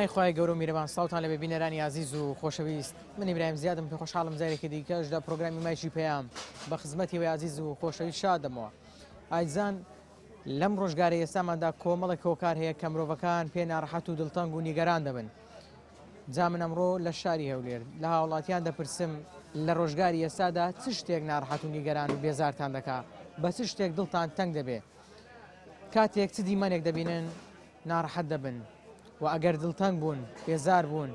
بەناوی خۆی گەورە و میرەبان ساڵتان لە ببینەرانی عزیز و خۆشەویست من ئیبراهیم زیادم پێ خۆشحاڵم جارێکی دیکەشدا پرۆگرامی مایشی پێیام بە خزمەتی وی عزیز و خۆشەویست شادەمەوە ئایزان لەم ڕۆژگارە ئێستاماندا کۆمەڵێک هۆکار هەیە کە مرۆڤەکان پێ ناڕەحەت و دڵتەنگ و نیگەران دەبن جا من ئەمڕۆ لە شاری هەولێر لە هاوڵاتیان دەپرسم لە ڕۆژگاری ئێستادا چ شتێک ناڕەحەت و نیگەران و بێزارتان دەکات بە چ شتێک دڵتان تەنگ دەبێت کاتێک چ دیمەنێک دەبینن ناڕەحەت دەبن و ئەگەر دڵتەنگ بوون بێزار بوون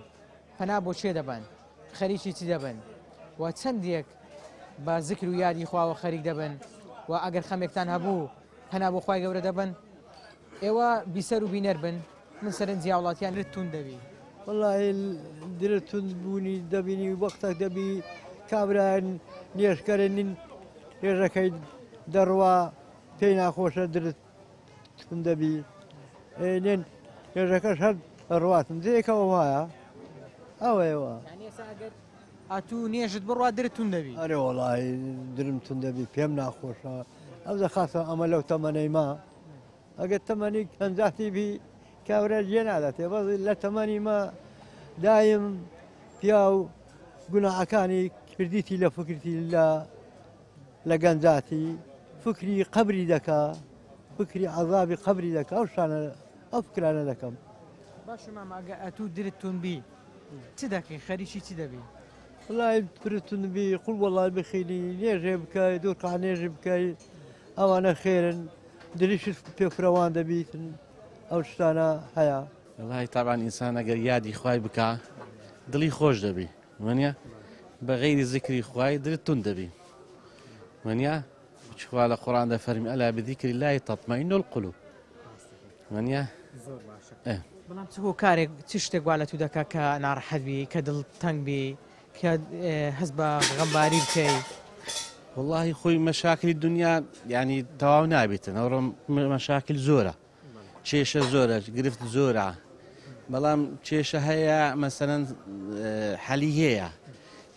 پەنا بۆ چێ دەبن خەریکی چی دەبن و چەندێک بە زیکر و یادی خواوە خەریک دەبن و ئەگەر خەمێکتان هەبوو پەنا بۆ خوای گەورە دەبن ئێوە بیسەر و بینەر بن من سەرنجی وڵاتیان رتون دەبی والله درت بوونی دەبینی وەختێک دەبی کابرایان نێشکەرێنین هێژەکەی دەڕوا پێی ناخۆشە درت دەبی نێن هێژەکەش هەر ڕواتم جێکەوە وایە ئەوەیەوە ئاتوو نێژت بڕوا درتون دەبی ئەرێ وڵی درمتون دەبی پێم ناخۆشە ئەو دەخاتە ئەمە لەو تەمەنەی ما ئەگەر تەمەنی ئەنجاتی بی کابرا جێ ناداتێ بەڵی لە تەمەنی ما دایم پیا و گوناحەکانی کردیتی لە فکرتی لە گەنجاتی فکری قەبری دەکا فکری عەذابی قەبری دەکا ئەو شانە ئەو فکرانە دەکەم باشم ئەگە ئەتوو درتون بی چ دەکەی خەریکی چی دەبی وڵای پرتون بی قوڵ وەڵای بخینی نێژێ بکەی دوورقا نێژی بکەی ئەوانە خێرن دریشت پێفرەوان دەبیتن ئەو شتانە هەیە وڵای تاوان ئینسان ئەگەر یادی خوای بکە دڵی خۆش دەبی وانە بە غەیری زیکری خوای دلتون دەبی وانە خوا لە قورئان دەفەرمی ئەلا بذیکری الله تەطمئین القلوب وانە زۆر باشە بەڵام چ هۆکارێک چ شتێک وا لە تو دەکا کە ناڕەحەت بی کە دڵتەنگ بی کە هەست بە غەمباری بکەی والله خۆی مەشاکلی دنیا یعنی تەواو نابێتن ئەوڕۆ مەشاکل زۆرە کێشە زۆرە گرفت زۆرە بەڵام کێشە هەیە مەسەرەن حەلی هەیە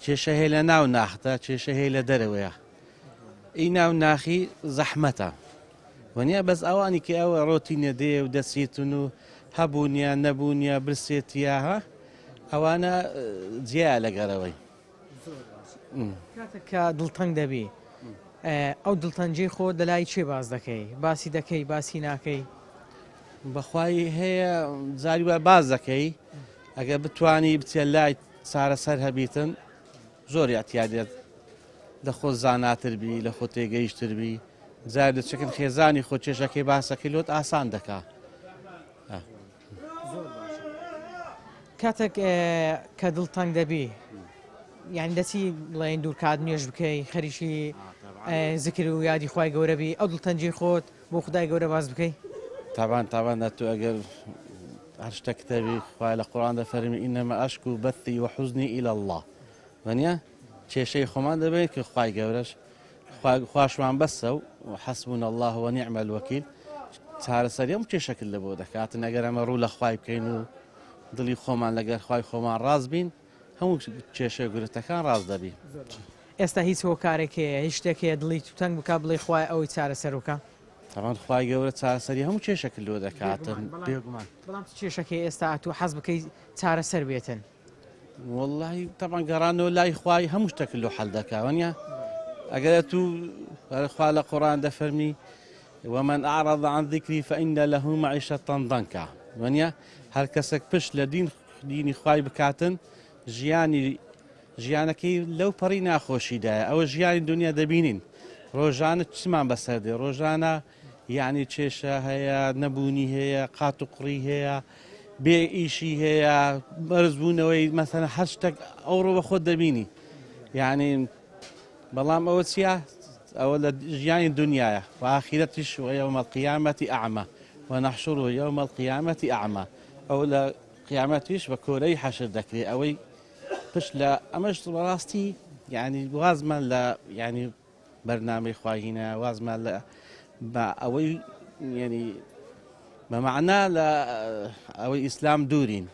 کێشە هەیە لە ناو ناختە کێشە هەیە لە دەرەوەیە ئەی ناو ناخی زەحمەتە وانە بەس ئەوانی کە ئەوە ڕۆتی نەدێ و دەچێتن و هەبوونیە نەبوونیە برسێتیە ئەوانە جیا لەگەرەوەی کاتێک کە دڵتەنگ دەبی ئەو دڵتەنجەی خۆ دەلای چێ باز دەکەی باسی دەکەی باسی ناکەی بەخوای هەیە جاری وە باز دەکەی ئەگەر بتوانی بچێ لای چارەسەر هەبیتن زۆر یاتیادێت لە خۆ زاناتر بی لە خۆ تێگەیشتر بی جار دەچەکن خێزانی خۆ کێشەکەی باسەکەی لۆت ئاسان دەکا کاتێک کە دڵتەنگ دەبی یعنی دەچی بڵێن دوور کات نوێژ بکەی خەریکی زیکر و یادی خوای گەورە بی ئەو دڵتەنجی خۆت بۆ خودای گەورە باز بکەی تاوان تو ئەگەر هەر شتێک کتێبی خوای لە قورئان دەفەرمی ئینەما ئەشکو بەثی وحوزنی إلی الله وانە کێشەی خۆمان دەبێت کە خوای گەورەش خواشمان بەسە و حەسبونا الله ونعم الوەکیل چارەسەری هەموو کێشەکرد لە بۆ دەکاتن ئەگەر ئەمە ڕوو لە خوای بکەین و دڵی خۆمان لەگەر خوای خۆمان ڕاست بین هەموو کێشە گورتەکان ڕاست دەبی ئێستا هیچ هۆکارێک هەیە هیچ شتێک هەیە دڵی تو تەنگ بکە بڵێ خوای ئەوەی چارەسەر بکە تاوان خوای گەورە چارەسەری هەموو کێشەکرد لۆ دەکاتن بێگومان بەڵام کێشەکەی ئێستا تو حەز بکەی چارەسەر بێتن والله تاوان گەڕانەوە لای خوای هەموو شتێک لۆ حەل دەکا وانە ئەگەر تو خوا لە قورئان دەفەرمی ومن أعرض عن ذكري فإن له معيشة ضنكا وانە هەر کەسێک پشت لە دینی خوای بکاتن ژیانەکەی لەو پەڕی ناخۆشیدایە ئەوە ژیانی دنیا دەبینین ڕۆژانە چمان بەسەردێ ڕۆژانە یعنی کێشە هەیە نەبوونی هەیە قات و قڕی هەیە بێ ئیشی هەیە بەرزبوونەوەی مەسەلەن هەر شتێک ئەوڕۆ بە خۆت دەبینی یعنی بەڵام ئەوە چییە ئەوە لە ژیانی دنیاە و ئاخرەتیش ويوم القيامة أعمى ونحشره يوم القيامة أعمى ئەو لە قیامەتیش بە کۆرەی حەشر دەکرێت ئەوەی پشت لە ئەمەش بەڕاستی یعنی وازمان لە ینی بەرنامەی خواهینە وازمان لە بە ئەوەی ینی بەمەعنا لە ئەوەی ئیسلام دوورین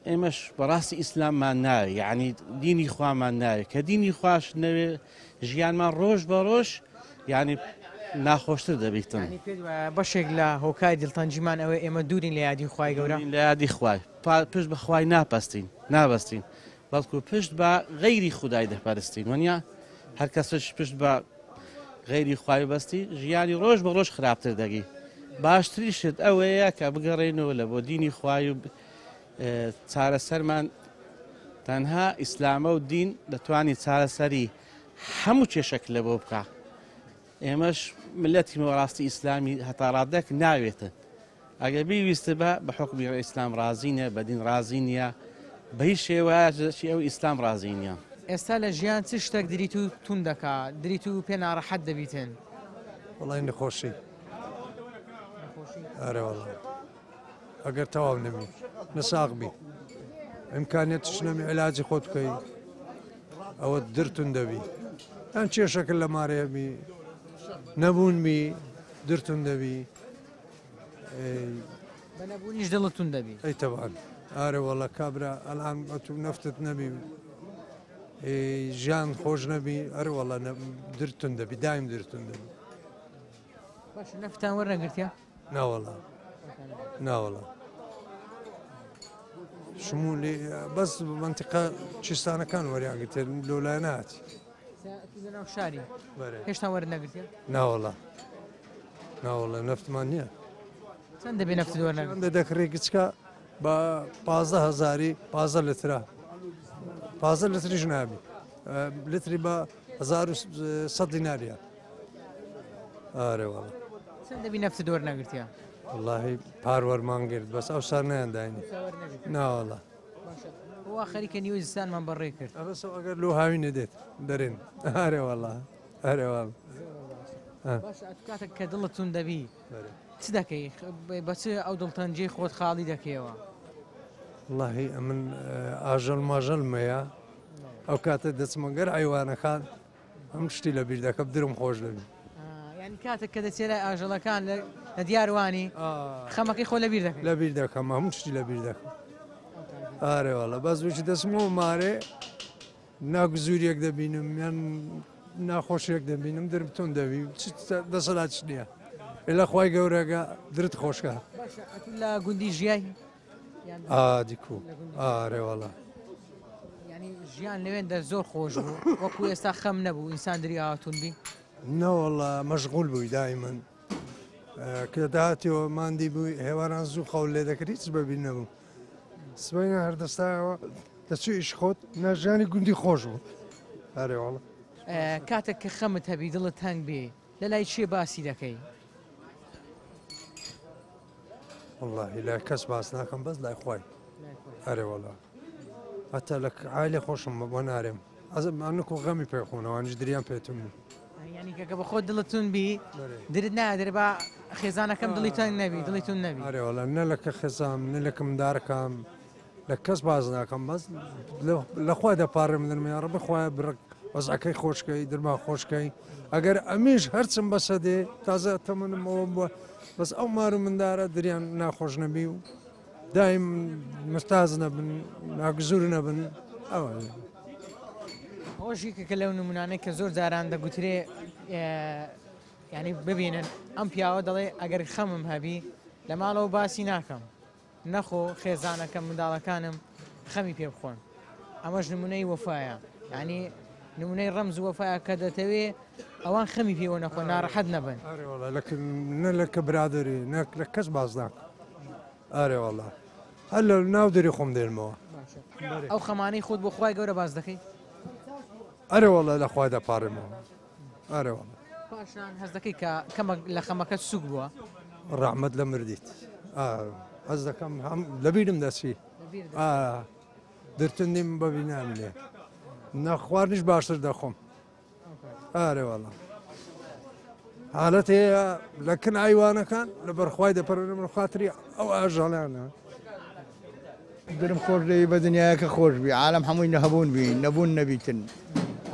ئێمەش بەڕاستی ئیسلاممان ناوێ یعنی دینی خوامان ناوێ کە دینی خوش نەوێ ژیانمان ڕۆژ بە ڕۆژ یعنی ناخۆشتر دەبیتن ینی پێت وایە بەشێک لە هۆکای دڵتەنجیمان ئەوە ئێمە دوورین لە یادی خوای گەورە لە یادی خوای پشت بە خوای نابەستین بەڵکو پشت بە غەیری خودای دەپەرستین وەنیا هەر کەسش پشت بە غەیری خوای بەستی ژیانی ڕۆژ بە ڕۆژ خراپتر دەگی باشتریشت ئەوەیە کە بگەڕێنەوە لە بۆ دینی خوای و چارەسەرمان تەنها ئیسلامە و دین دەتوانانی چارەسەری هەموو کێشەک لە بۆ بکە ئێمەش ملەتی مەڕاستی ئیسلامی هەتاڕادەك ناوێتە ئەگە بیویستە بە حکمی ئیسلام ڕازینە بە دین ڕازی نییە بە هیچ شێوەیەکی ئەو ئیسلام ڕازی نییە ئێستا لە ژیان چ شتێک دریت و تون دەکا دریت و پێ ناڕەحەت دەبیتن وڵی نەخۆشی ئارێوەڵ ئەگەر تەواو نەبی نەساغبی ئیمکانێتش نەمی علاجی خۆت بکەی ئەوە درتون دەبی ئەم کێشەکە لە مارەیەبی نەبوونمی درتون دەبی بە نەبوونیش دڵتون دەبی ئەی تەوان ئارێوەڵە کابرا ئەلان ئەتو نەفتت نەبی ژیان خۆش نەبی ئەرێوەڵە درتون دەبی دایم درتون دەبی باش نەفتان وەرنەگرتیا ناوەڵە ناوەڵە شمولی بەس منتیقە چیستانەکان وەریانگرتێن لۆلای ناتی ناو شاری هێشتا وەرنەگرتیا ناوەڵە ناوەڵە نەفتمان نییە چەند دەبێ نەفت وەرنەگرت ئەندە دەکڕێکی چکە بە 15,000 15 لترە 15 لتریش نابی لتری بە 1100 دیناریە ئارێوەڵە چەند دەبی نەفت وەرنەگرتیا واللهی پاروەرمان گرت بەس ئەو سار نەیانداینی ناوەڵە وا خەریکە نیوزستانمان بەڕێ کرد ئەبەس ئەگەر لۆ هاوی نەدێت دەرێن ئارێوەڵە ئەرێوەڵ باش کاتێک کە دڵتون دەبی چ دەکەی بەچ ئەو دڵتەنجەی خۆت خاڵی دەکەیەوە واللهی ئەمن ئاژەڵ ماژەڵمەیە ئەو کاتە دەچمەگەر ئایوانەکان ئەم شتی لە بیر دەکەم درم خۆش دەبی ینی کاتێک کە دەچێت لای ئاژەڵەکان لە دیاروانی خەمەکەی خۆ لە بیر دەکەی لە بیر دەکەم هەموو شتی لە بیر دەکەم ئارێوەڵە بەس وچی دەچمەوە مارێ ناگزوریەک دەبینم یان ناخۆشیەک دەبینم درمتون دەبی دەسەڵات نییە لە خی گەورەگە درت خۆشکە لە گوندی ژیای دیکو ئارێوەڵە ینی ژیان لەوێندا زۆر خۆش بوو وەکو ئێستا خەم نەبوو ئینسان دری هاتوون بی نەوەڵە مەشغول بووی دایمەن کە داهاتیەوە مادی بووی هێواران زوو خەول لێ دەکەی چ بەبی نەبوو سبینە هەردەستایەوە دەچوو ئیش خۆت ناژیانی گوندی خۆش بوو ئارێوەڵە کاتێک کە خەمت هەبی دڵت هەنگ بێ لە لای چێ باسی دەکەی واللهی لای کەس باس ناکەم بەس لای خۆی ئەرێوەڵە هەتا لە عایلێ خۆشم بۆ نارێم ئەزمانک و غەمی پێخۆنەوەنیش دریان پێتون ینی کەکە بە خۆت دڵتون بی درت نادر بە خێزانەکەم دڵیتان نەبی دڵیتون نەبی ئەرێوەڵە نە لە کە خێزام نە لە کەمدارەکەم لە کەس باز ناکەم بەس لەخوا دەپارڕێم دەرمیان ڕە بخوایە بڕک وەزعەکەی خۆشکەی درما خۆشکەی ئەگەر ئەمیش هەرچم بەسە دێ تازە تەمەنمەوە بووە بەس ئەو مار و مندارە دریان ناخۆش نەبی و دایم مرتاز نەبن ناگزور نەبن ئەوە خۆشیکە لەو نمونانەی کە زۆر جاران دەگوترێ ینی ببینن ئەم پیاوە دەڵێ ئەگەر خەمم هەبی لە ماڵەوە باسی ناکەم نەخۆ خێزانەکەم منداڵەکانم خەمی پێ بخۆن ئەمەش نمونەی وەفایە ینی نمونەی ڕەمز وەفایە کە دەتەوێ ئەوان خەمی پێوە نەخۆ ناڕەحەت نەبن نە لە کە برادری نەک لە کەس باز ناکە ئارێوەڵە هەر لە ناو دەری خۆم دێنمەوە ئەو خەمانەی خۆت بۆ خوای گەورە باز دەکەی ئەرێوەڵە لە خوای دەپارڕێمەوە ئارێوەڵە پاشان هەز دەکەی کە کەمە لە خەمەکە سوک بووە ڕەحمەت لە مردیت هەز دەکەم لەبیرم دەچی درتنیم بەبینام لێ نەخواردنیش باشتر دەخۆم ئارێوەڵە حالەت هەیە لە کن ئایوانەکان لە بەرخوای دەپەرێنم خاتری ئەو ئاژەڵیانە درم خۆش دەبی بە دنیاەکە خۆش بی عالم هەمووی نەهەبوون بی نەبوون نەبیتن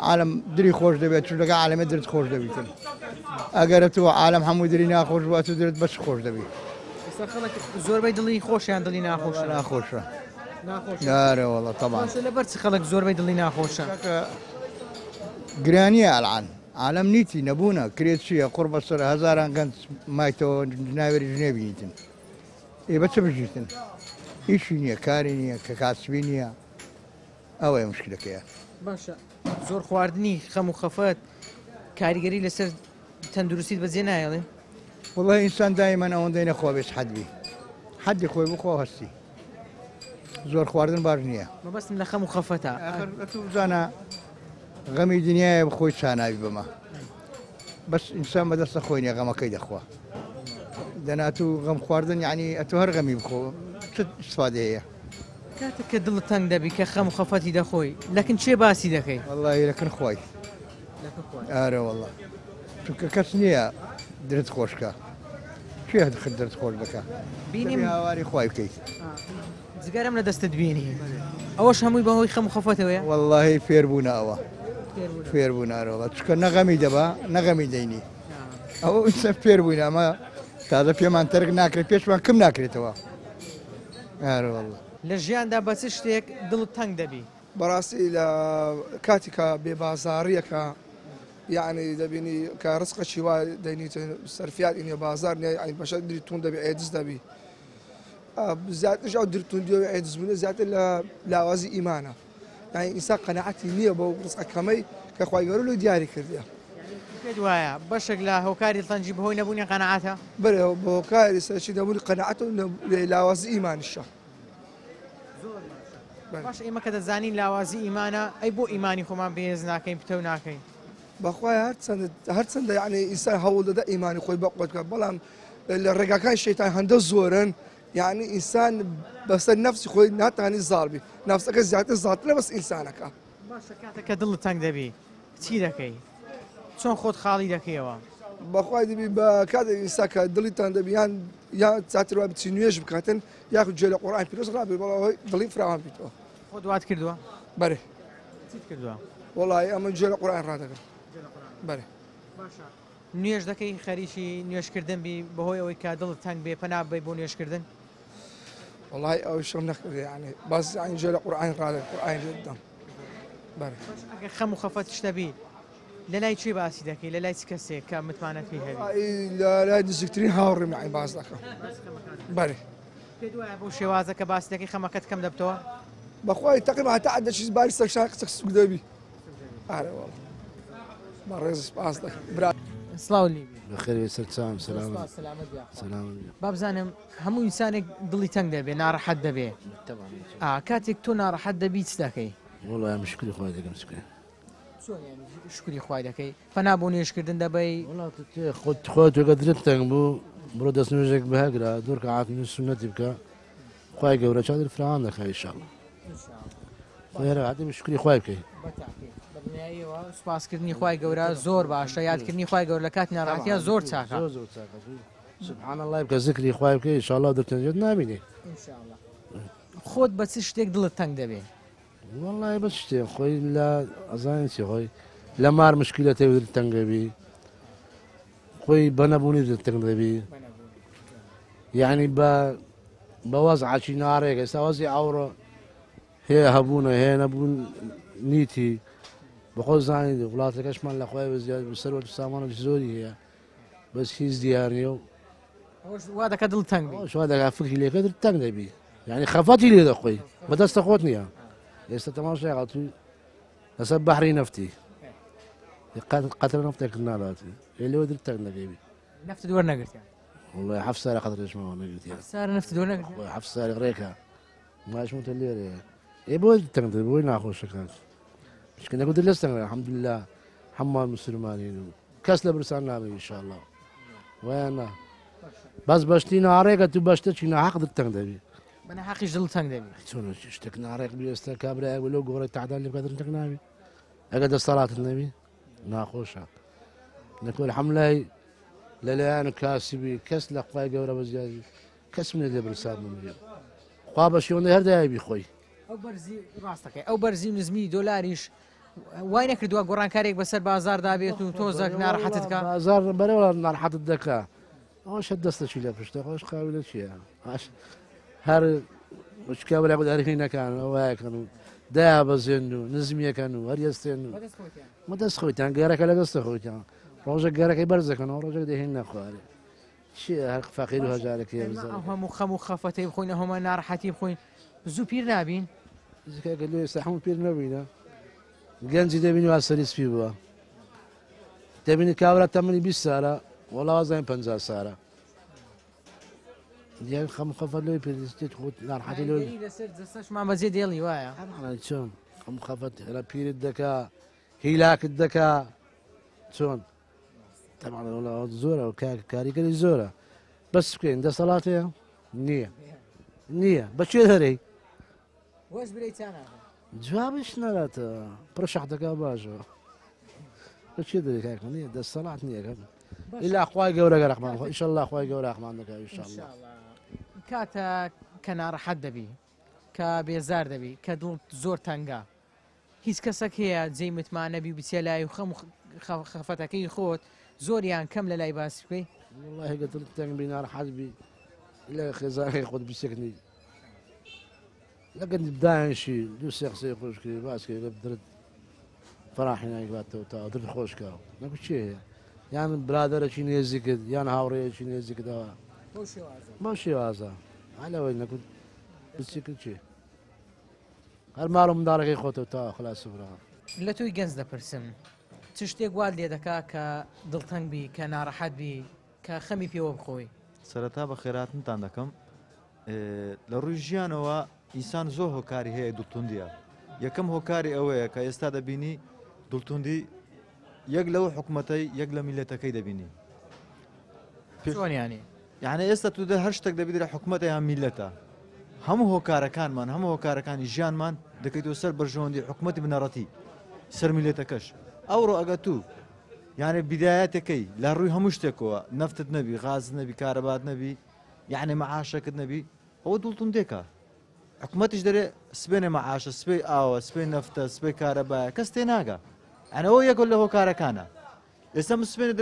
عالم دری خۆش دەبێت چونەکە عالمە درت خۆش دەبیتن ئەگەرە تو عالم هەمووی دری ناخۆش بووە تو درت بەچ خۆش دەبی زۆربەی دڵی خۆشیان دڵی ناخۆشە ناخۆشە ئارێوەڵە تەمان لەبەر چ خەڵک زۆربەی دڵی ناخۆشە گرانیە ئەلعان عالم نیتی نەبوونە کرێت چییە قڕ بەسەر هەزاران گەنج مایتەوە ناوێری ژنێ بینیتن ئێ بە چه بژیتن هیچی نییە کاری نییە کە کاسبی نییە ئەوەیە مشکلەکەیە باشە زۆر خواردنی خەم و خەفەت کاریگەری لەسەر تەندروستیت بەجێ نایڵێ والله ئینسان دایمەن ئەوەندەی نەخوا بێت حەدبی حەدی خۆی بخۆ هەستی زۆر خواردن باش نییە مەبەستم لە خەم و خەفەتە بزانە غەمی دنیاە بخۆی چاناوی بمە بەس ئینسان بەدەستە خۆی نیە غەمەکەی دەخوا دەنات و غەم خواردن یعنی ئەتو هەر غەمی بخۆ چ استفادە هەیە کاتێک کە دڵت تەنگ دەبی کە خەم و خەفەتی دەخۆی لەکن چێ باسی دەکەی والله لەکن خۆی ئارە والله چونکە کەس نییە درت خۆشکە کێ هەدخت درت خۆش دەکە بینیم هاواری خۆی بکەیت جگەرم لە دەستت بینی ئەوەش هەمووی بەهۆی خەم و خەفەتەوەیە والله فێربوونە ئەوە فێربوونەوەڵە چکە نەغەمی دەبا نەغەمی دەینی ئەوە ئینسان فێربووین ئەمە تازە پێمان تەرک ناکرێت پێشمان کەم ناکرێتەوە ئارەوەڵە لە ژیاندا بە چ شتێک دڵت تەنگ دەبی بەڕاستی لە کاتێکە بێبازاریەکە یعنی دەبینی کە ڕزقەکی وا دەینیتە سەرفیات ئینێ بازار نیە بەشە دری تون دەبێ ئێدز دەبی زیاترش ئەو درتوندیەوە ئێدزبوونە زیاتر لە لاوازی ئیمانە یعنی ئینسان قەنەعەتی نییە بۆ ڕزقەکەمەی کە خوای گەورە لۆ دیاری کردیە پێت وایە بەشێک لە هۆکاری تەنجی بەهۆی نەبوونی قەنەعەتە بەرێ بۆ هۆکاری سەرچی نەبوونی قەنەعەت و لاوازی ئیمانیشە باش ئێمە کە دەزانین لاوازی ئیمانە ئەی بۆ ئیمانی خۆمان بەهێز ناکەین پتە و ناکەین بەخوای هەرچەندە یعنی ئینسان هەوڵ دەدا ئیمانی خۆی بەقوت بکات بەڵام لە ڕێگاکانی شەیتان هەندە زۆرن یعنی ئینسان بەسەر نەفسی خۆی ناتوانێت زاڵبی نەفسەکە زیاتر زاترە بەس ئینسانەکە باشە کاتێک کە دڵت تەنگ دەبی چی دەکەی چۆن خۆت خاڵی دەکەیەوە بەخوای دەبی بە کاتێک ئینسان کە دڵیتان دەبیان یا چاتر وا بچی نوێژ بکاتن یاخود گوێ لە قورئان پیرۆز ڕابێ بەڵەوەی دڵی فراوان بیتەوە خۆ دوات کردووە بەرێ چیت کردووە وڵی ئەمە گوێ لە قورئان ڕادەگرم بەرێ باشە نوێژ دەکەی خەریکی نوێشکردن بی بەهۆی ئەوەی کا دڵت تەنگ بێ پەنا بێ بۆ نوێشکردن وڵی ئەوی شەم نەکردێ یعنی باز گوێ لە قورئان ڕادە قورئان لێدەم بەرێ ئەگە خەم و خەفەت شتەبی لە لای چی باسی دەکەی لە لای چ کەسێک کە متمانەت پێی هەبی لە لای نزیکترین هاوڕێم یعنی باز دەکەم بەرێ پێت وایە بۆ شێوازە کە باسی دەکەی خەمەکەت کەم دەبتەوە بەخوای تقریبا هەتا عەدە چیز باری سەرشان قسەک سوک دەبی ئارە وەڵ بە ڕێز باز دەکەم برا سڵاو لیبی بخير سلام سلام سلامت بیا سلام با بزانم هەموو ئینسانێک دڵی تەنگ دەبێ ناڕەحەت دەبێ طبعا کاتێک تۆ ناڕەحەت دەبی چ دەکەی والله مشكلة خويا دقم سكين شکری خوای دەکەی پەنا بۆ نوێشکردن دەبەی والله خد خويا قدرت تنبو برود اسنوجك بهجرة دور كعات من السنة تبكى خويا قورة شاد الفرعان لك ان شاء الله خويا هذه مشكلة خويا بكي بەنایەوە سوپاسکردنی خوای گەورە زۆر باشە یادکردنی خوای گەورە لە کاتی ناڕەحەتیە زۆر چاکە زور سبحان الله يبقى ذكري خويا بكي ان شاء الله درت نجد ناميني خۆت بە چ شتێک دڵت تەنگ دەبێ والله بس شتي خوي لا ازاينتي خوي لا مار مشكلة تقدر تنقبي خوي بنابوني تقدر تنقبي يعني بوضع شي نارك سوازي عورة هي هبونا هي نبون نيتي بقول زاني ولاتك اشمل لاخويا بزياد بالسروة السامان الجزوري هي بس هي ازديارنيو وا دەکە دڵ تەنگ بی شو هذا فكري لي قدر تنقبي يعني خفتي لي اخوي بدست اخوتني لسه تمام شيء غلطي اسبح ري نفتي قتل نفتك الناراتي اللي ودرت تنقبي نفت دووەر نەگرتیان والله حفص سارة قدر اسمه نقلت يا سارە نفت دووەر نەگرتیان حفص سارة غريكا ما شمت اللي ايه بوي تنقبي بوي ناخذ شكاك مش كنا قلت لسه الحمد لله حمال مسلمانين كاس لبرسان نامي ان شاء الله وين بس بشتينا عريقة تبشتشينا حق التنقبي بەنە حەقیش دڵ تەنگ دەبی شنو اشتكنا عريق بيستا كابرا ولو قوري تعدان اللي بقدر تقنابي اقعد الصلاة النبي ناخوشها نقول حملة للان كاسبي كس لقواي قورا بزيادي كس من اللي برسال من اليوم قابا شيون هردا يبي خوي ئەو بەرزی ڕاستەکەی ئەو بەرزی نزمی دۆلاریش وای نەکردووە گۆڕانکارێک بەسەر بازاردا بێت و تۆزەك ناڕەحەتت کە بازار بري ولا ناڕحەت دەکا ئەوش دەستەچی لە پشتە خۆش قاوی لە چیە هەر مشکا ولا قد هەرهی نەکان ئەوەیەکەن و دابەزێن و نزمیەکەن و هەریەستێن و مەدەست خۆیتان گەرەکە لە دەستە خۆیتان ڕۆژە گەرەکەی بەرزەکەنەوە ڕۆژێک دەهێن نەخوارێ چی هەر فەقیر و هەژارەکەی بزە هەموو خەم و خەفەتەی بخۆین هەموو ناڕەحەتی بخۆین زوو پیر نابین زیکەکە لێ ئێستا هەموو پیر نەبووینە گەنجی دەبینی وا سەری سپی بووە دەبینی کاورە تەمەنی 20 ساڵە وەڵاوە زانین 50 ساڵە دیار خەم خەفەت لێ پێویستیت خۆت ناڕەحەتی لێ لەسەر دەستەشمان بەجێ دێڵی وایە چۆن خەم خەفەت هێرا پیرت دەکا هیلاکت دەکا چۆن طبعا زۆرە و کاریگەری زۆرە بەس بکەین دەسەڵاتەیە نییە بەچێ هەرەی وەش برەیتانە جوابش نەداتەوە پڕ شەحتەکە باشەوە بەچێ دەکاکە نییە دەسەڵات نییە إلا خوای گەورە ڕەحمان ئینشەڵڵا خوای گەورە ڕەحمان دەکات ئینشەڵڵا کاتە کە ناڕەحەت دەبی کە بێزار دەبی کە دڵ زۆر تەنگا هیچ کەسێک هەیە جێی متمانەبی بچێ لای و خەم خەفەتەکەی خۆت زۆریان کەم لە لای باسی بکەی والله گە دڵت تەنگ بی ناڕەحەت بی لە خێزانەکەی خۆت بیسێکنی لەگەن بدایشی دوو سێ قسەی خۆش کرد باسکە لە بدرت فەراحی نایباتەوە تا دڵ خۆشکە نەکو چی هەیە یان برادەرێکی نێزی کرد یان هاوڕێیەکی نێزی کردەوە بەو شێوازە هەلەوەی نەکوت بچی کرد چی هەر ماڵ و منداڵەکەی خۆتەوە تا خلاص سوبرا لە توی گەنج دەپرسم چ شتێک وال لێ دەکا کە دڵتەنگ بی کە ناڕەحەت بی کە خەمی پێوە بخۆی سەرەتا بە خێراتنتان دەکەم لە ڕووی ژیانەوە ئینسان زۆر هۆکاری هەیە دڵتوندیە یەکەم هۆکاری ئەوەیە کە ئێستا دەبینی دڵتوندی یەک لەو حکوومەتەی یەک لە میلەتەکەی دەبینی چۆنیانی یعنی ئێستا تو هەر شتێک دەبیت لە حکوومەتە یان میلەتە هەموو هۆکارەکانمان هەموو هۆکارەکانی ژیانمان دەکەیتەوە سەر بەرژەوەندی حکوومەتی بنەڕەتی سەر میلێتەکەش ئەوڕۆ ئەگە تو یعنی بیدایەتەکەی لە ڕووی هەموو شتێکەوە نەفتت نەبی غاز نەبی کارەبات نەبی یعنی مەعاشەکەت نەبی ئەوە دڵتوندێکە حکوومەتیش دەرێ سبێنێ مەعاشە سبەی ئاوە سبەی نەفتە سبەی کارەبایە کەس تێ ناگە ئەنەوە یەکە لە هۆکارەکانە ئێستا مسبێنە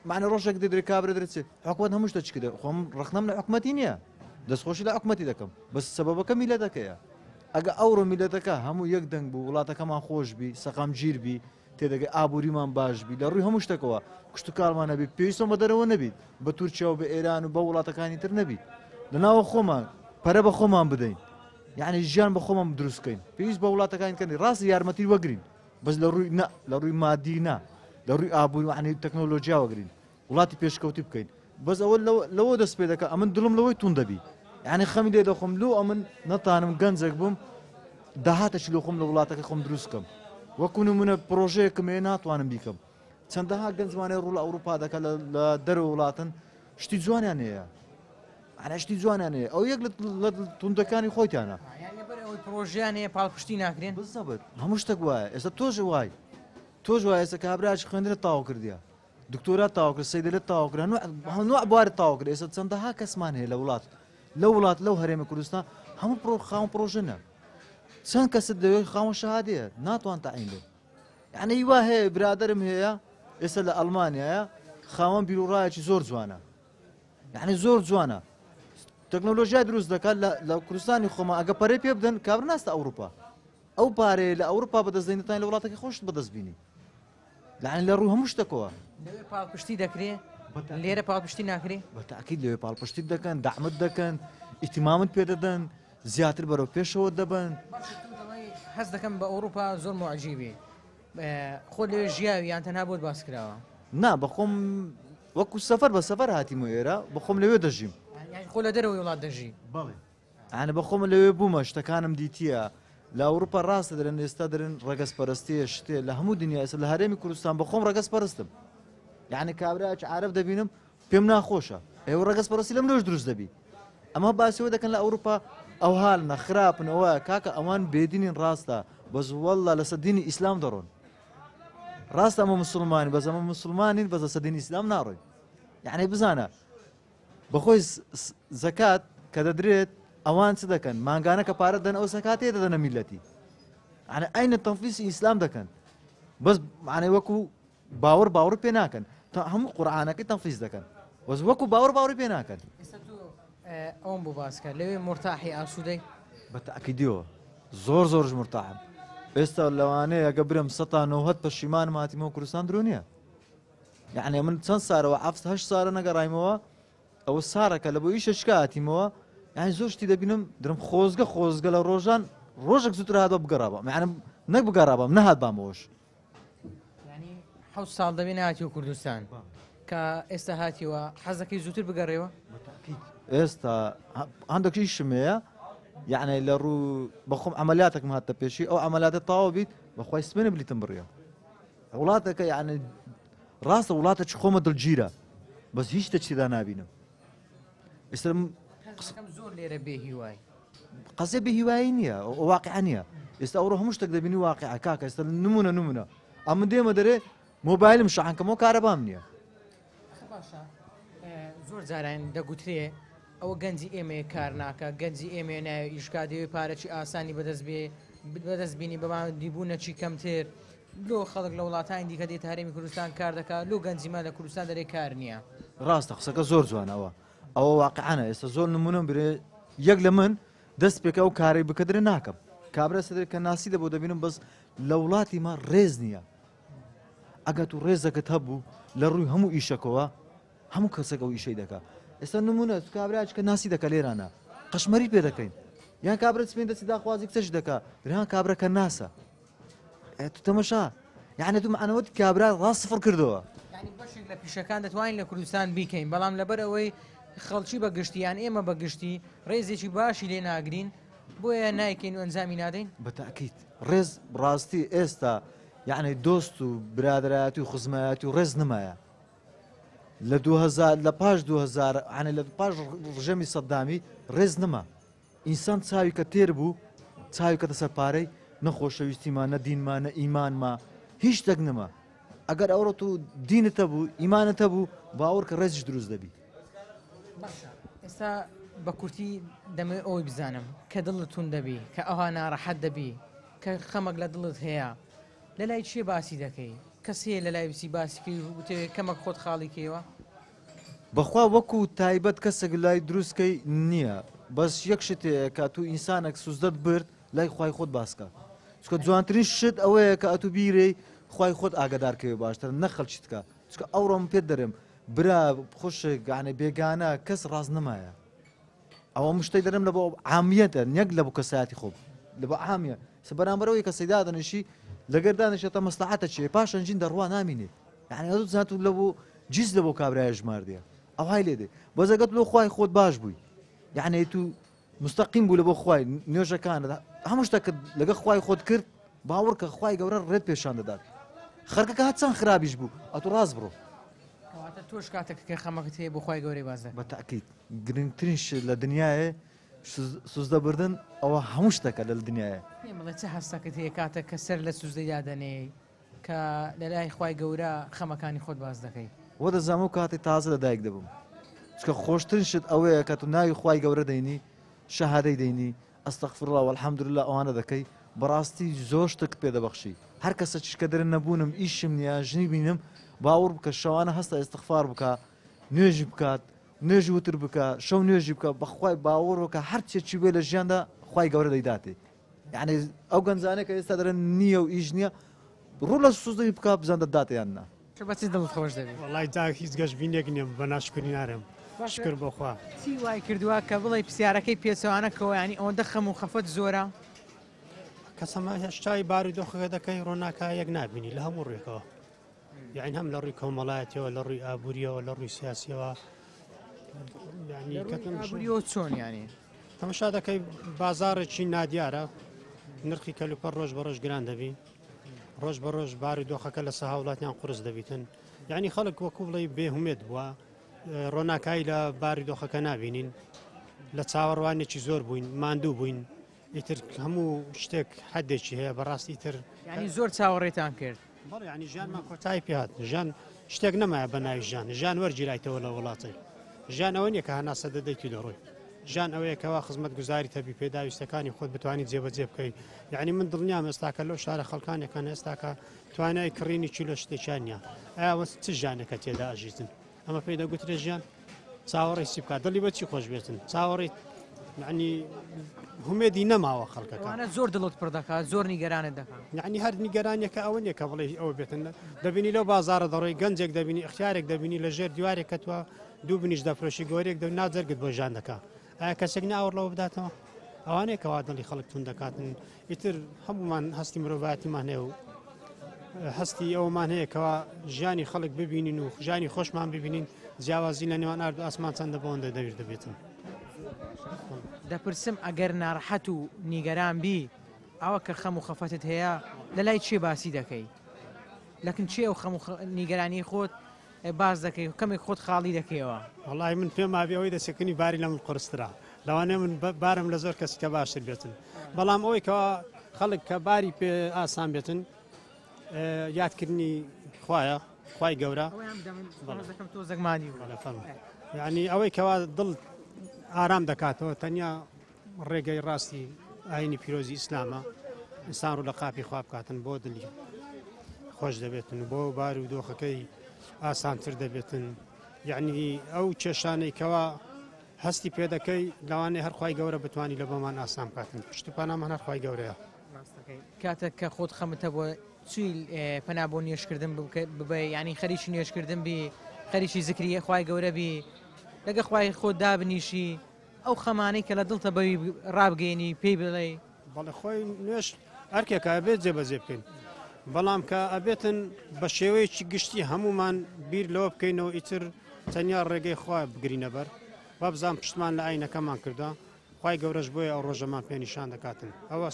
معنی ڕۆژێک دەدرێت کابرا دەرێت حکوومەت هەموو شتە چکردە خۆم ڕخنەم لە حکوومەتی نییە دەستخۆشی لە حکوومەتی دەکەم بەس سەبەبەکە میلەتەکەیە ئەگە ئەوڕۆ میلەتەکە هەموو یەک دەنگ بوو وڵاتەکەمان خۆش بی سەقام گیر بی تێدەگەی ئابووریمان باش بی لە ڕووی هەموو شتێکەوە کشت و کاڵمان نەبی پێویستە بە دەرەوە نەبیت بە تورکیا و بە ئێران و بە وڵاتەکانی تر نەبیت لەناوە خۆمان پەرە بە خۆمان بدەین یعنی ژیان بە خۆمان دروستکەین پێویست بە وڵاتەکانیکەنی ڕاستی یارمەتی وەگرین بەس لە ڕووی لە ڕووی مادی نا لە ڕووی ئابووری وعنی تەکنۆلۆژیا وەگرین وڵاتی پێشکەوتی بکەین بەس ئەوە لەوە دەست پێ دەکە ئەمن دڵم لەوەی تون دەبی یعنی خەمی لێ دەخۆم لۆ ئەمن نەتانم گەنجێک بووم داهاتەش لۆ خۆم لە وڵاتەکە خۆم دروستکەم وەکو نمونە پرۆژەیەکم ێ ناتوانم بیکەم چەندەها گەنجمانەی ڕوو لە ئەوروپا دەکە لە دەرەوە وڵاتن شتی جوانیان هەیە ئەشتی جوانیان هەیە ئەو یەک لە توندەکانی خۆیتیانە پرۆژیان هەیە پاڵپشتی ناکرێن بزەبێت هەموو شتێک وایە ئێستا تۆژ وای تۆژ وایە ئێستا کابراکی خوێندنە تاوا کردیە دکتۆرا تاواکرد سەیدەلێت تاواکرد هەنوع بوارە تاواکرد ئێستا چەندەها کەسمان هەیە لە وڵات لەو هەرێمە کوردستان هەموو خاوەن پرۆژنە چەند کەست دەوێت خاوەن شەهادەیە ناتوان تەعین بێت یعنی وا هەیە برادرم هەیە ئێستا لە ئەڵمانیایە خاوەن بیرروڕایەکی زۆر جوانە یعنی زۆر جوانە تەکنۆلۆژیای دروست دەکات لە کوردستانی خۆمە ئەگە پەرەی پێ بدەن کابرا ناستە ئەوروپا ئەو پارەیە لە ئەوروپا بەدەستدەێنێتان لە وڵاتەکەی خۆشت بەدەستبینی لەعنی لە ڕوو هەموو شتێکەوە لەوێ پاڵپشتی دەکرێت لێرە پاڵپشتی ناکرێ بەتاکید لەوێ پاڵپشتی دەکەن دەعمت دەکەن ئیتیمامت پێ دەدەن زیاتر بەرەو پێشەوە دەبن هەست دەکەم بە ئەوروپا زۆر معجیبی خۆ لێ ژیاوی یان تەنها بۆت باس کراوە نا بەخۆم وەکو سەفەر بە سەفەر هاتیمە ئێرە بەخۆم لەوێ دەژیم خۆ لە دەرەوەی وڵات دەژی بەڵێ ئەنە بەخۆمە لەوێ بوومە شتەکانم دیتیە لە ئەوروپا ڕاستە دەرن ئێستا دەرن ڕەگەز پەرستیە شتێ لە هەموو دنیا ئێستا لە هەرێمی کوردستان بەخۆم ڕەگەز پەرستم یعنی کابراکی عارف دەبینم پێم ناخۆشە ئێوە ڕەگەز پەرستی لەم لەش دروست دەبی ئەمە باسیەوە دەکەن لە ئەوروپا ئەو هاالنە خراپنەوە کاکە ئەوان بێدینین ڕاستە بەس وەڵا لەسەر دینی ئیسلام دەڕۆن ڕاستە ئەمە مسلمانی بەس ئەمە مسلمانین بەس لەسەر دینی ئیسلام ناڕۆی یعنی بزانە بەخۆی زەکات کە دەدرێت ئەوان چ دەکەن مانگانە کە پارە دەن ئەو سەکاتێ دەدەنە میلەتی ئەنە ئەینە تەنفیسی ئیسلام دەکەن بەس معنی وەکو باوەڕ پێ ناکەن تا هەموو قورعانەکەی تەنفیس دەکەن وەس وەکو باوەڕ پێ ناکەن ئەوم بۆ باسکە لەوێ مرتاحی ئاسوودەی بە تاکیدیەوە زۆر مرتاحم ئێستا لەوانەیە ئەگە برم 190 پەشیمان ماتیمەوە کوردستان درۆ نییە یعنی من چەند سارەوە 7 سارە نەگەڕایمەوە ئەوە سارەکە لە بۆ ئیشە شکاتیمەوە یعنی زۆر شتی دەبینم درم خۆزگە لە ڕۆژان ڕۆژێک زووتر هاتەوە بگەڕابم یعنی نەک بگەڕابم نەهات بامەوەش ینی 7 ساڵ دەبێ نهاتیوە کوردستان کە ئێستا هاتیوە حەزەکەی زووتر بگەڕێەوە ئێستا هەندێکی شمەیە یعنی لە ڕوو بەخۆم ئەمەلاتێکم هاتە پێشی ئەو ئەمەلاتە تاوا بیت بەخوای سمێنە بلیتم بڕێ وڵاتەکە یعنی ڕاستە وڵاتە چ خۆمە دڵگیرە بەس هیچ تەچیدا نبینم ئێستا زۆر لێرە بێ هیوای قەزێ بە هیوایی نییە واقع نییە ئێستا ئەوڕۆ هەموو شتێک دەبینی واقع کاکە ئێستا نمونە ئەمە دێمە دەرێ مۆبایلم شەحانکەمەوە کارەبام نییە زۆر جاران دەگوترێ ئەوە گەنجی ئێمە کار ناکە گەنجی ئێمە نایە ئیشکادەوەی پارەی ئاسانی بەدەست بینی بەمان دیبوونەچی کەمتر لۆ خەڵک لە وڵاتانی دیکە دێت هەرێمی کوردستان کار دەکات لۆ گەنجیمە لە کوردستان دەرێ کار نییە ڕاستە قسەکە زۆر جوانەوە ئەوە واقعانە ئێستا زۆر نمونم برێ یەک لە من دەست پێکە ئەو کارێک بکەدرێ ناکەم کابرا سەدرێت کە ناسی دەبوو دەبینم بەس لە وڵاتی ما ڕێز نییە ئەگەر تو ڕێزەکەت هەبوو لە ڕووی هەموو ئیشەکەوە هەموو کەسێک ئەو ئیشەی دەکات ئێستا نمونە کابراچ کە ناسی دەکە لێرانە قەشمەری پێ دەکەین یان کابرا سپێن دەستی داخوازی کچەش دەکات دران کابراکە ناسە تو تەمەشا یعنی تو معنەوەت کابرا ڕاست سفر کردەوە ینی بەشێک لە پیشەکان دەتوانین لە کوردستان بیکەین بەڵام لەبەر ئەوەی خەڵکی بەگشتیان ئێمە بەگشتی ڕێزێکی باشی لێ ناگرین بۆیە نایکەین و ئەنجامی نادەین بەتاکیت ڕێز ڕاستی ئێستا یعنی دۆست و برادایەتی و خزمایەتی و ڕێز نمایە لە 2000 لە پاش 2000 عنی لە پاش ڕژەمی سەدامی ڕێز نەما ئینسان چاوی کە تێر بوو چاوی کە دەسەر پارەی نەخۆشەویستیمان نە دیینمان نە ئیمانما هیچ شتێک نەما ئەگەر ئەوڕۆ تو دینتە بوو ئیمانەتە بوو باوەڕ کە ڕێزیش دروست دەبی ئێستا بە کورتی دەمەوێت ئەوی بزانم کە دڵت تون دەبی کە ئەوها ناڕەحەت دەبی کە خەمەک لە دڵت هەیە لە لای چێ باسی دەکەی کەس هەیە لە لای وسی باسیکەی وتێ کەمەک خۆت خاڵی کێوە بەخوا وەکو تایبەت کەسێک لای دروستکەی نییە بەس یەک شتەیە کە تو ئینسانێک سوزدەت برد لای خوای خۆت باسکە چکە جوانترین شت ئەوەیە کە ئەتو بیرەی خوای خۆت ئاگدارکەوێ باشتر نەخەڵکیت کە چکە ئەوڕۆم پێت دەرێم برا خۆشێک گانە بێگانە کەس ڕاز نمایە ئەوە مشتەی دەرم لە بۆ عامیەتە نەک لە بۆ کەسایەتی خۆب لە بۆ عامیە بەرامبەرەوەی کە سەیدا دەنشی لەگەر دانیشێتە مەسلحەتە چێ پاشان ژین دەڕوا نامینێ یعنی ئەو زات و لە بۆ جیز لە بۆ کابرایە ژماردیە ئەو های لێدێ بەزەگەت لۆ خوای خۆت باش بووی یعنی تو مستەقیم بوو لە بۆ خوای نوێژەکانت هەموو شتێکت لەگە خوای خۆت کرد باوەڕ کە خوای گەورە ڕێت پێشان دەدات خەرکەکە هات چەند خراپیش بوو ئەتو ڕاست بڕۆ تۆش کاتێککە خەمەکەت هەیە بۆ خوای گەورەی بازە بەتاکیت گرنگترین شت لە دنیاە سوزدەبردن ئەوە هەموو شتەکە لە دنیاە بڵێ چه هەستەکەت هەیە کاتێک کە سەر لە سوزدەیدا دەنێ کە لە لای خوای گەورە خەمەکانی خۆت باز دەکەی وە دەزانم و کاتی تازە لە دایک دەبم چکە خۆشترین شت ئەوەیە کە تو ناوی خوای گەورە دەینی شەهادەی دەینی ئەستەغفیرڵڵا والحەمدولله ئەوانە دەکەی بەڕاستی زۆر شتێک پێدەبەخشی هەر کەسە چشکە دەرە نەبوونم ئیشم نییە ژنی بینم باوەڕ بکە شەوانە هەستا ئێستەغفار بکە نوێژی بکات نوێژی وتر بکە شەو نوێژی بکە بەخوای باوەڕەوە کە هەر چێکی بێ لە ژیاندا خوای گەورە دەیداتێ یعنی ئەو گەنجانەیە کە ئێستا دەرەن نییە و ئیش نییە ڕوو لە سوزدەی بکە بزان دەداتیان نا بەچی دڵت خۆش دەبێت وڵای دا هیچ گەشتبینێک نییە بە ناشکری نارم شکر بۆخوا چی وای کردووە کە بڵێ پرسیارەکەی پێچەوانەکەەوە ینی ئەوەندە خەم و خەفەت زۆرە کەسەمە هێشتای باری دۆخەکە دەکەی ڕۆناکە یەک نبینی لە هەموو ڕێکەوە یعنی هەم لە ڕووی کۆمەڵایەتەوە لە ڕووی ئابوووریەوە لە ڕووی سیاسیەوە ئابووریەوە چۆن ینی تەماشا دەکەی بازارێکی نادیارە نرخی کەلوپەر ڕۆژ بە ڕۆژ گران دەبی ڕۆژ بە ڕۆژ باری دۆخەکە لە سەها وڵاتیان قورس دەبیتن یعنی خەڵک وەکو بڵێ بێهومێت بووە ڕۆناکایی لە باری دۆخەکە نبینین لە چاوەڕوانێکی زۆر بووین ماندوو بووین ئیتر هەموو شتێک حدێکی هەیە بەڕاستی تر ینی زۆر چاوەڕێتان کرد بەڵێ ینی ژیانمان کۆتایی پێهات ژیان شتێک نەمایە بە ناوی ژیان وەرگیرایتەوە لە وڵاتی ژیان ئەوە نییە کە هەناسە دەدەیت دەڕۆی ژیان ئەوەیەکەوە خزمەت گوزاری تەبی پێداویستەکانی خۆت بتوانانی جێبەجێ بکەیت یعنی من دڵنیام ئێستاکە لەو شارە خەڵکانێکان ئێستاکە توانای کڕینی چیلۆ شتێکیان نییە ئاوە چ ژیانێکە تێدا ئەژیتن ئەمە پێی دەگوترێ ژیان چاوەڕێی سی بکات دڵی بەچی خۆش بێتن چاوەڕێی معنی هومێدی نەماوە خەڵکەکە ئەوانە زۆر دڵت پڕ دەکات زۆر نیگەرانت دەکات یعنی هەر نیگەرانیەکە ئەوە نیە کە بڵێ ئەوە بێتن دەبینی لەو بازارە دەڕۆی گەنجێک دەبینی اختیارێک دەبینی لە ژێر دیوارێک کە توە دوو بنیش دەفرۆشی گۆرێک دەبین ناجەرگت بۆ ژان دەکات ئایا کەسێک ناوەڕ لەوە بداتەوە ئەوانەیە کەوا دڵی خەڵک تون دەکاتن ئیتر هەمومان هەستی مرۆڤایەتیمان هەیە و هەستی ئەومان هەیە کەوا ژیانی خەڵک ببینین و ژیانی خۆشمان ببینین جیاوازی لە نێوان ئارد و ئاسمان چەندە بەوەندە دەویر دەبێتن دەپرسم ئەگەر ناڕەحەت و نیگەران بی ئەوە کە خەم و خەفەتت هەیە لە لای چێ باسی دەکەی لەکن چێ و خەم و نیگەرانی خۆت باز دەکەی و کەمێک خۆت خاڵی دەکەیەوە وڵی من پێم ئاوی ئەوەی دەسەکەنی باری لە من قرسترا لەوانەیە من بارم لە زۆر کەس کە باشتر بێتن بەڵام ئەوەی کەەوە خەڵک کە باری پێ ئاسان بێتن یادکردنی خوایە خی گەورە یعنی ئەوەی کەوا دڵ ئارام دەکاتەوە تەنیا ڕێگەی ڕاستی ئاینی پیرۆزی ئیسلامە ئینسان ڕوو لە قاپی خواب بکاتن بۆ دڵی خۆش دەبێتن بۆ بار و دۆخەکەی ئاسانتر دەبێتن یعنی ئەو کێشانەی کەوا هەستی پێ دەکەی لەوانەیە هەرخوای گەورە بتوانانی لە بۆمان ئاسان بکاتن پشتپانامان هەرخوای گەورەیە کاتێک کە خۆت خەمتە بۆ چی پەنا بۆ نوێشکردن ببێ ینی خەریکی نوێشکردن بی خەریکی زکریە خوای گەورە بی لەگە خوای خۆت دابنیشی ئەو خەمانەی کە لە دڵتە بەوی ڕابگەینی پێی بڵێ بەڵێ خۆی نوێش هەرکێکە ئەبێت جێبەجێ بکەین بەڵام کە ئەبێتن بە شێوەیەکی گشتی هەمومان بیر لەوە بکەینەوە ئیتر تەنیا ڕێگەی خوا بگرینە بەر با بزان پشتمان لە ئاینەکەمان کردە خی گەورەش بۆیە ئەو ڕۆژەمان پێ نیشان دەکاتن ئەوە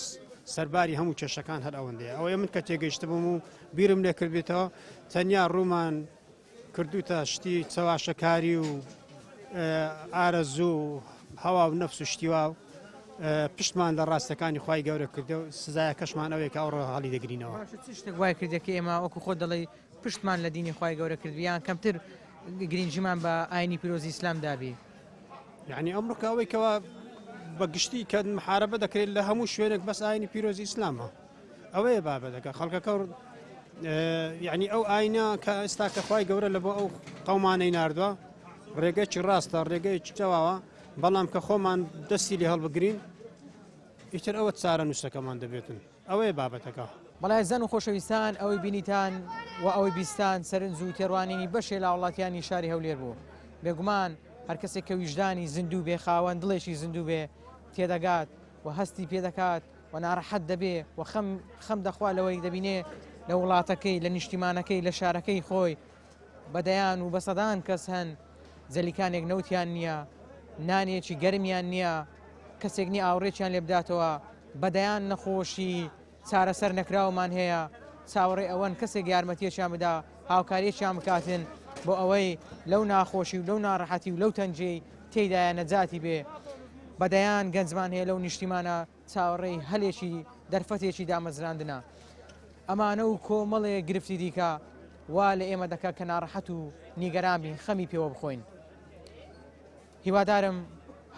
سەرباری هەموو کێشەکان هەر ئەوەندەیە ئەوەیە من کە تێگەیشت بووم و بیرم لێ کردێتەوە تەنیا ڕوومان کردوتە شتی چاواشەکاری و ئارەزوو هەوا و نەفس و شتیوا و پشتمان لە ڕاستەکانی خی گەورە کردە و سزایە کەشمان ئەوەیە کە ئەو ڕۆ هەڵی دەگرینەوە شتێک وای کردێکی ئێمە وەکو خۆ دەڵی پشتمان لە دینی خی گەورە کردویان کەمتر گرنگجیمان بە ئاینی پیرۆزی ئیسلام دابی یعنی ئەمڕۆکە ئەوەی کەەوە بە گشتی کە محارەبە دەکرێت لە هەموو شوێنێک بەس ئاینی پیرۆزی ئیسلامە ئەوەیە بابە دەکە خەڵکەکە یعنی ئەو ئاینە کە ئێستا کە خی گەورە لە بۆ ئەو قەومانەی ناردووە ڕێگەی ڕاستە ڕێگەی چاواوە بەڵام کە خۆمان دەستی لێ هەڵبگرین ئیتر ئەوە چارە نووسەکەمان دەبێتن ئەوەیە بابەتەکە بەڵای زەن و خۆشەویستان ئەوەی بینیتان و ئەوەی بیستان سەرنج و تێڕوانینی بەشێ لە وڵاتیانی شاری هەولێر بوو بێگومان هەر کەسێک کە ویژدانی زیندوو بێ خاوەن دڵێکی زیندوو بێ تێدەگات و هەستی پێ دەکات و ناڕەحەت دەبێ و خەم دەخوا لەوەی دەبینێ لە وڵاتەکەی لە نیشتیمانەکەی لە شارەکەی خۆی بەدەیان و بەسەدان کەس هەن جەلیکانێک نەوتیان نییە نانێکی گەرمیان نییە کەسێک نی ئاوڕێکیان لێ بداتەوە بەدەیان نەخۆشی چارەسەر نەکراومان هەیە چاوەڕێ ئەوەن کەسێک یارمەتیەکیان بدا هاوکاریەکیان بکاتن بۆ ئەوەی لەو ناخۆشی و لەو ناڕەحەتی و لەو تەنجەی تێیدایە نەجاتی بێ بەدەیان گەنجمان هەیە لەو نیشتیمانە چاوەڕێی هەلێکی دەرفەتێکی دامەزراندنە ئەمانە و کۆمەڵێ گرفتی دیکە وا لە ئێمە دەکات کە ناڕەحەت و نیگەران بین خەمی پێوە بخۆین هیوادارم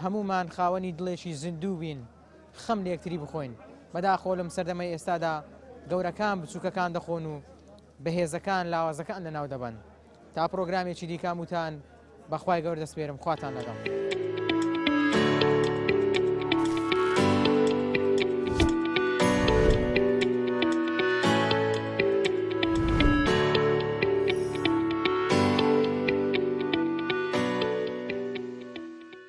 هەمومان خاوەنی دڵێکی زیندوو بین خەم لە یەکتری بخۆین بەداخۆ لەم سەردەمەی ئێستادا گەورەکان بچووکەکان دەخۆن و بەهێزەکان لاوازەکان لەناو دەبن تا پرۆگرامێکی دیکە وتان بەخوای گەورە دەسپێرم خواتان لەگەڵ